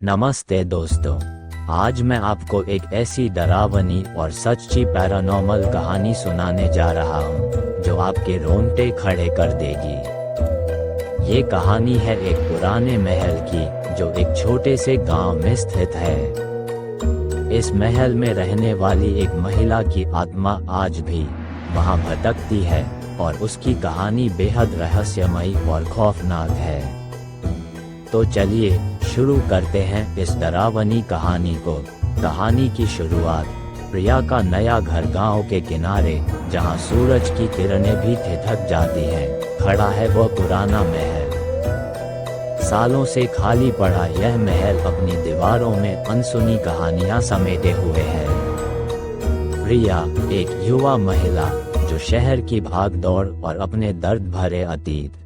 नमस्ते दोस्तों, आज मैं आपको एक ऐसी डरावनी और सच्ची पैरानॉर्मल कहानी सुनाने जा रहा हूँ जो आपके रोंगटे खड़े कर देगी। ये कहानी है एक पुराने महल की जो एक छोटे से गांव में स्थित है। इस महल में रहने वाली एक महिला की आत्मा आज भी वहां भटकती है और उसकी कहानी बेहद रहस्यमयी और खौफनाक है। तो चलिए शुरू करते हैं इस डरावनी कहानी को। कहानी की शुरुआत प्रिया का नया घर गांव के किनारे, जहां सूरज की किरणें भी ठिठक जाती हैं, खड़ा है वह पुराना महल। सालों से खाली पड़ा यह महल अपनी दीवारों में अनसुनी कहानियां समेटे हुए है। प्रिया एक युवा महिला जो शहर की भागदौड़ और अपने दर्द भरे अतीत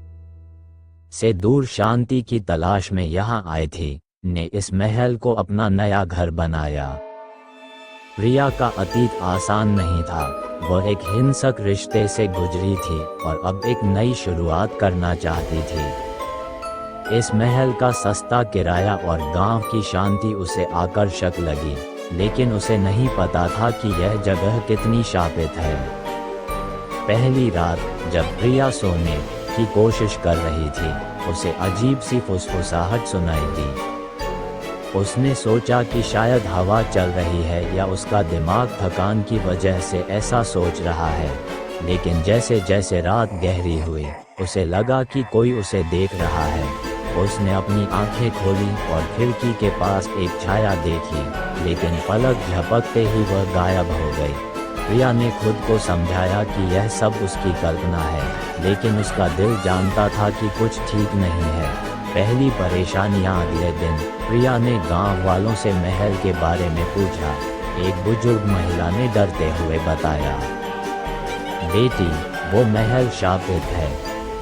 से दूर शांति की तलाश में यहाँ आई थी, ने इस महल को अपना नया घर बनाया। प्रिया का अतीत आसान नहीं था। वह एक हिंसक रिश्ते से गुजरी थी और अब एक नई शुरुआत करना चाहती थी। इस महल का सस्ता किराया और गांव की शांति उसे आकर्षक लगी, लेकिन उसे नहीं पता था कि यह जगह कितनी शापित है। पहली रात जब प्रिया सोने की कोशिश कर रही थी, उसे अजीब सी फुसफुसाहट सुनाई दी। उसने सोचा कि शायद हवा चल रही है या उसका दिमाग थकान की वजह से ऐसा सोच रहा है। लेकिन जैसे जैसे रात गहरी हुई, उसे लगा कि कोई उसे देख रहा है। उसने अपनी आंखें खोली और खिड़की के पास एक छाया देखी, लेकिन पलक झपकते ही वह गायब हो गई। प्रिया ने खुद को समझाया कि यह सब उसकी कल्पना है, लेकिन उसका दिल जानता था कि कुछ ठीक नहीं है। पहली परेशानियां अगले दिन प्रिया ने गांव वालों से महल के बारे में पूछा। एक बुजुर्ग महिला ने डरते हुए बताया, बेटी, वो महल शापित है।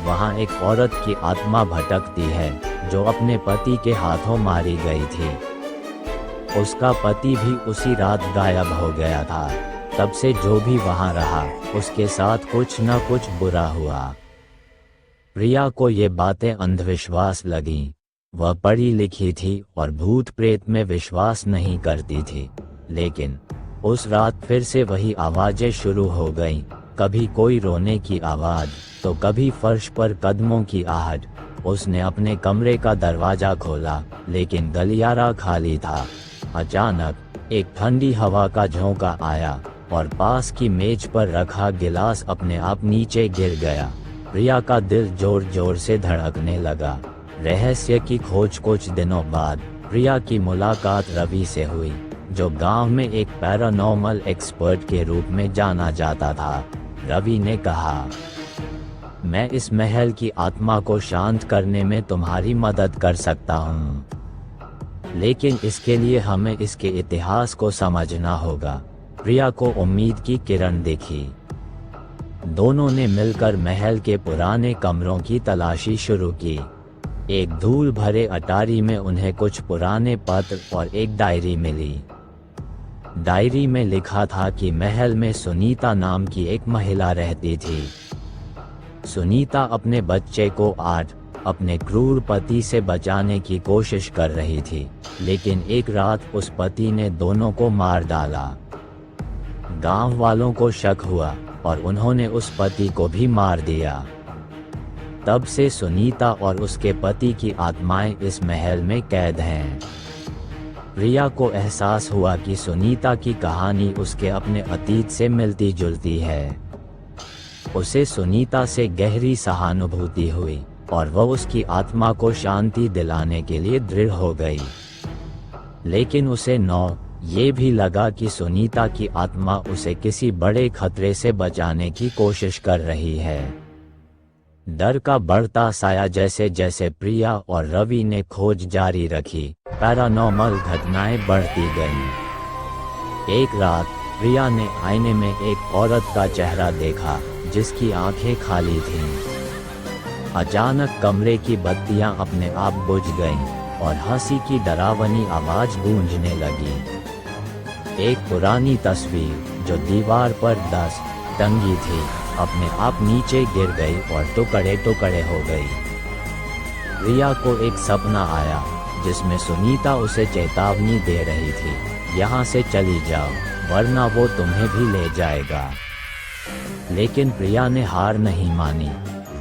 वहां एक औरत की आत्मा भटकती है जो अपने पति के हाथों मारी गई थी। उसका पति भी उसी रात गायब हो गया था। तब से जो भी वहां रहा, उसके साथ कुछ न कुछ बुरा हुआ। प्रिया को ये बातें अंधविश्वास लगीं। वह पढ़ी लिखी थी और भूत प्रेत में विश्वास नहीं करती थी, लेकिन उस रात फिर से वही आवाजें शुरू हो गईं। कभी कोई रोने की आवाज, तो कभी फर्श पर कदमों की आहट। उसने अपने कमरे का दरवाजा खोला, लेकिन गलियारा खाली था। अचानक एक ठंडी हवा का झोंका आया और पास की मेज पर रखा गिलास अपने आप नीचे गिर गया। प्रिया का दिल जोर जोर से धड़कने लगा। रहस्य की खोज कुछ दिनों बाद प्रिया की मुलाकात रवि से हुई, जो गांव में एक पैरानॉर्मल एक्सपर्ट के रूप में जाना जाता था। रवि ने कहा, मैं इस महल की आत्मा को शांत करने में तुम्हारी मदद कर सकता हूँ, लेकिन इसके लिए हमें इसके इतिहास को समझना होगा। प्रिया को उम्मीद की किरण दिखी। दोनों ने मिलकर महल के पुराने कमरों की तलाशी शुरू की। एक धूल भरे अटारी में उन्हें कुछ पुराने पत्र और एक डायरी मिली। डायरी में लिखा था कि महल में सुनीता नाम की एक महिला रहती थी। सुनीता अपने बच्चे को अपने क्रूर पति से बचाने की कोशिश कर रही थी, लेकिन एक रात उस पति ने दोनों को मार डाला। गांव वालों को शक हुआ और उन्होंने उस पति को भी मार दिया। तब से सुनीता और उसके पति की आत्माएं इस महल में कैद हैं। प्रिया को एहसास हुआ कि सुनीता की कहानी उसके अपने अतीत से मिलती जुलती है। उसे सुनीता से गहरी सहानुभूति हुई और वह उसकी आत्मा को शांति दिलाने के लिए दृढ़ हो गई। लेकिन उसे ये भी लगा कि सुनीता की आत्मा उसे किसी बड़े खतरे से बचाने की कोशिश कर रही है। डर का बढ़ता साया जैसे जैसे प्रिया और रवि ने खोज जारी रखी, पैरानॉर्मल घटनाएं बढ़ती गईं। एक रात प्रिया ने आईने में एक औरत का चेहरा देखा जिसकी आंखें खाली थीं। अचानक कमरे की बत्तियां अपने आप बुझ गईं और हंसी की डरावनी आवाज गूंजने लगी। एक पुरानी तस्वीर जो दीवार पर टंगी थी, अपने आप नीचे गिर गई और टुकड़े टुकड़े हो गई। प्रिया को एक सपना आया जिसमें सुनीता उसे चेतावनी दे रही थी, यहाँ से चली जाओ वरना वो तुम्हें भी ले जाएगा। लेकिन प्रिया ने हार नहीं मानी।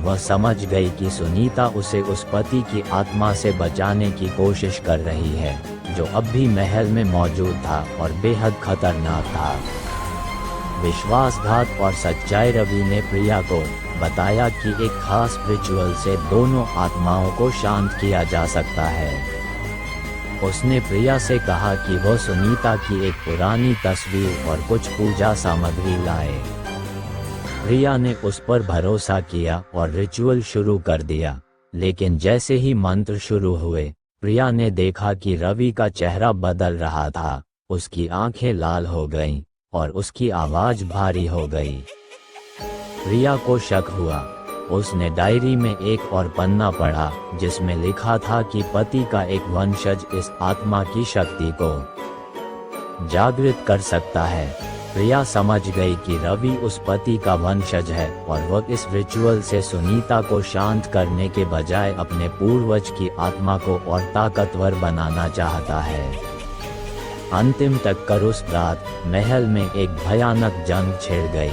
वह समझ गई कि सुनीता उसे उस पति की आत्मा से बचाने की कोशिश कर रही है, जो अब भी महल में मौजूद था और बेहद खतरनाक था। विश्वासघात और सच्चाई। रवि ने प्रिया को बताया कि एक खास रिचुअल से दोनों आत्माओं को शांत किया जा सकता है। उसने प्रिया से कहा कि वह सुनीता की एक पुरानी तस्वीर और कुछ पूजा सामग्री लाए। प्रिया ने उस पर भरोसा किया और रिचुअल शुरू कर दिया। लेकिन जैसे ही मंत्र शुरू हुए, प्रिया ने देखा कि रवि का चेहरा बदल रहा था। उसकी आंखें लाल हो गईं और उसकी आवाज भारी हो गई। प्रिया को शक हुआ। उसने डायरी में एक और पन्ना पढ़ा जिसमें लिखा था कि पति का एक वंशज इस आत्मा की शक्ति को जागृत कर सकता है। प्रिया समझ गई कि रवि उस पति का वंशज है और वह इस रिचुअल से सुनीता को शांत करने के बजाय अपने पूर्वज की आत्मा को और ताकतवर बनाना चाहता है। अंतिम टक्कर। उस रात महल में एक भयानक जंग छिड़ गई।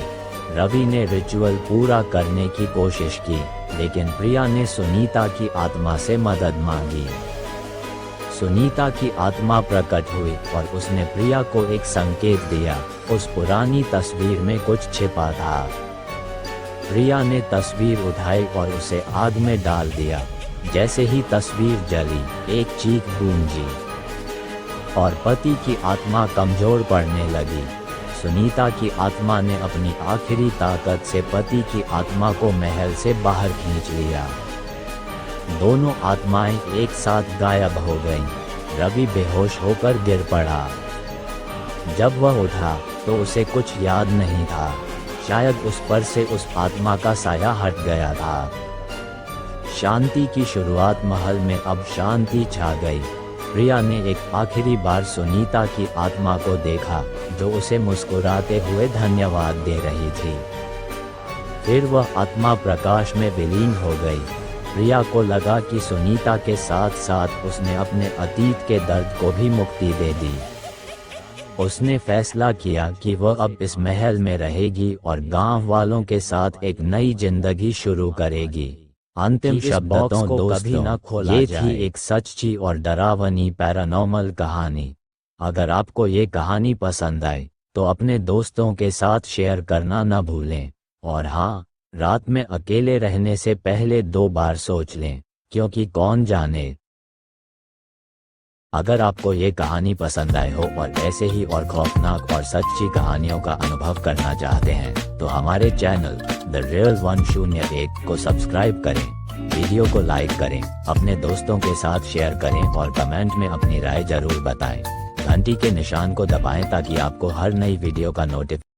रवि ने रिचुअल पूरा करने की कोशिश की, लेकिन प्रिया ने सुनीता की आत्मा से मदद मांगी। सुनीता की आत्मा प्रकट हुई और उसने प्रिया को एक संकेत दिया। उस पुरानी तस्वीर में कुछ छिपा था। प्रिया ने तस्वीर उठाई और उसे आग में डाल दिया। जैसे ही तस्वीर जली, एक चीख गूंजी और पति की आत्मा कमजोर पड़ने लगी। सुनीता की आत्मा ने अपनी आखिरी ताकत से पति की आत्मा को महल से बाहर खींच लिया। दोनों आत्माएं एक साथ गायब हो गईं। रवि बेहोश होकर गिर पड़ा। जब वह उठा तो उसे कुछ याद नहीं था। शायद उस पर से उस आत्मा का साया हट गया था। शांति की शुरुआत। महल में अब शांति छा गई। प्रिया ने एक आखिरी बार सुनीता की आत्मा को देखा, जो उसे मुस्कुराते हुए धन्यवाद दे रही थी। फिर वह आत्मा प्रकाश में विलीन हो गई। प्रिया को लगा कि सुनीता के साथ साथ उसने अपने अतीत के दर्द को भी मुक्ति दे दी। उसने फैसला किया कि वह अब इस महल में रहेगी और गांव वालों के साथ एक नई जिंदगी शुरू करेगी। अंतिम शब्दों दोस्तों, ये थी एक सच्ची और डरावनी पैरानॉर्मल कहानी। अगर आपको ये कहानी पसंद आए तो अपने दोस्तों के साथ शेयर करना न भूलें। और हाँ, रात में अकेले रहने से पहले 2 बार सोच लें, क्योंकि कौन जाने। अगर आपको ये कहानी पसंद आए हो और ऐसे ही और खौफनाक और सच्ची कहानियों का अनुभव करना चाहते हैं तो हमारे चैनल द रियल 101 को सब्सक्राइब करें, वीडियो को लाइक करें, अपने दोस्तों के साथ शेयर करें और कमेंट में अपनी राय जरूर बताएं। घंटी के निशान को दबाएं ताकि आपको हर नई वीडियो का नोटिफिकेशन